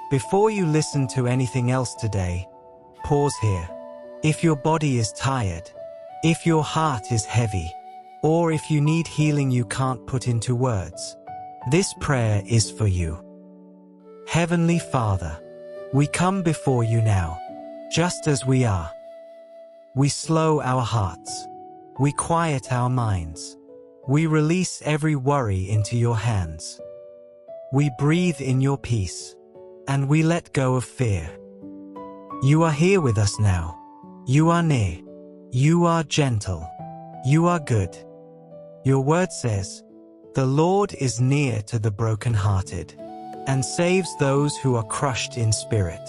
Before you listen to anything else today, pause here. If your body is tired, if your heart is heavy, or if you need healing you can't put into words, this prayer is for you. Heavenly Father, we come before you now, just as we are. We slow our hearts. We quiet our minds. We release every worry into your hands. We breathe in your peace, and we let go of fear. You are here with us now. You are near. You are gentle. You are good. Your word says, "The Lord is near to the brokenhearted, and saves those who are crushed in spirit."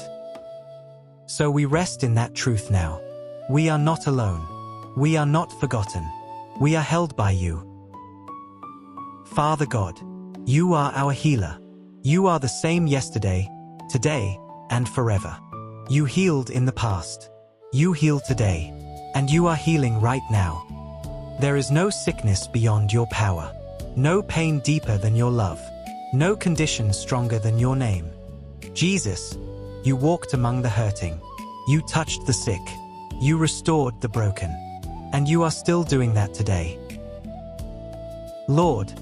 So we rest in that truth now. We are not alone. We are not forgotten. We are held by you. Father God, you are our healer. You are the same yesterday, today, and forever. You healed in the past. You heal today, and you are healing right now. There is no sickness beyond your power, no pain deeper than your love, no condition stronger than your name. Jesus, you walked among the hurting. You touched the sick. You restored the broken. And you are still doing that today. Lord,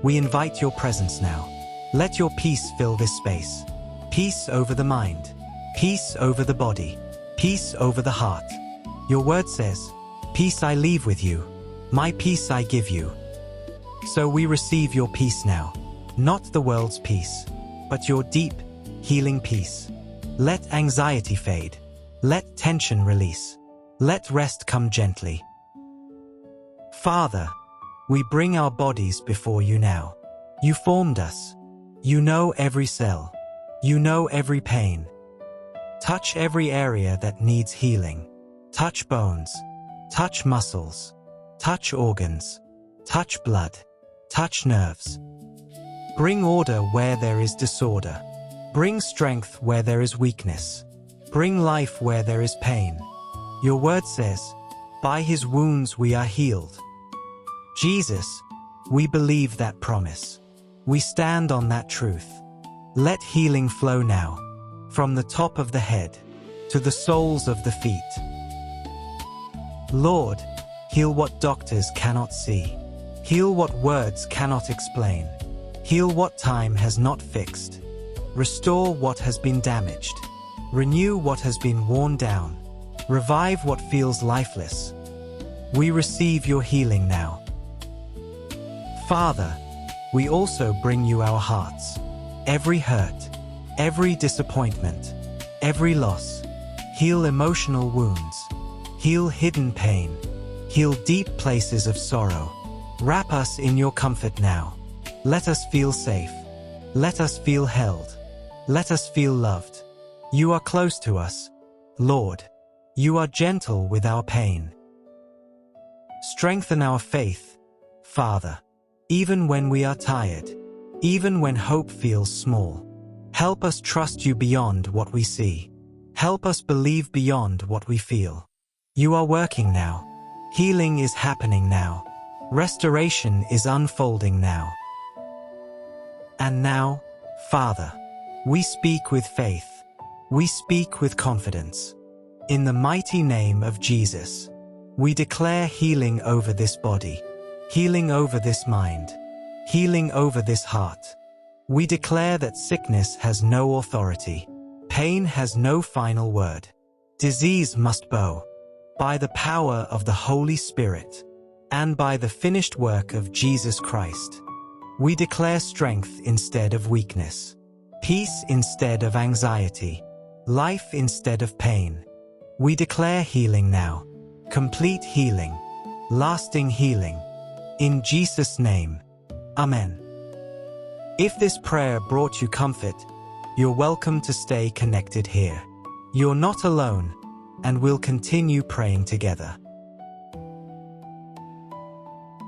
we invite your presence now. Let your peace fill this space. Peace over the mind. Peace over the body. Peace over the heart. Your word says, "Peace I leave with you. My peace I give you." So we receive your peace now. Not the world's peace, but your deep, healing peace. Let anxiety fade. Let tension release. Let rest come gently. Father, we bring our bodies before you now. You formed us. You know every cell. You know every pain. Touch every area that needs healing. Touch bones. Touch muscles. Touch organs. Touch blood. Touch nerves. Bring order where there is disorder. Bring strength where there is weakness. Bring life where there is pain. Your word says, "By his wounds we are healed." Jesus, we believe that promise. We stand on that truth. Let healing flow now, from the top of the head to the soles of the feet. Lord, heal what doctors cannot see. Heal what words cannot explain. Heal what time has not fixed. Restore what has been damaged. Renew what has been worn down. Revive what feels lifeless. We receive your healing now. Father, we also bring you our hearts. Every hurt, every disappointment, every loss. Heal emotional wounds. Heal hidden pain. Heal deep places of sorrow. Wrap us in your comfort now. Let us feel safe. Let us feel held. Let us feel loved. You are close to us, Lord. You are gentle with our pain. Strengthen our faith, Father, even when we are tired, even when hope feels small. Help us trust you beyond what we see. Help us believe beyond what we feel. You are working now. Healing is happening now. Restoration is unfolding now. And now, Father, we speak with faith. We speak with confidence. In the mighty name of Jesus, we declare healing over this body, healing over this mind, healing over this heart. We declare that sickness has no authority. Pain has no final word. Disease must bow. By the power of the Holy Spirit, and by the finished work of Jesus Christ, we declare strength instead of weakness, peace instead of anxiety, life instead of pain. We declare healing now, complete healing, lasting healing. In Jesus' name, Amen. If this prayer brought you comfort, you're welcome to stay connected here. You're not alone, and we'll continue praying together.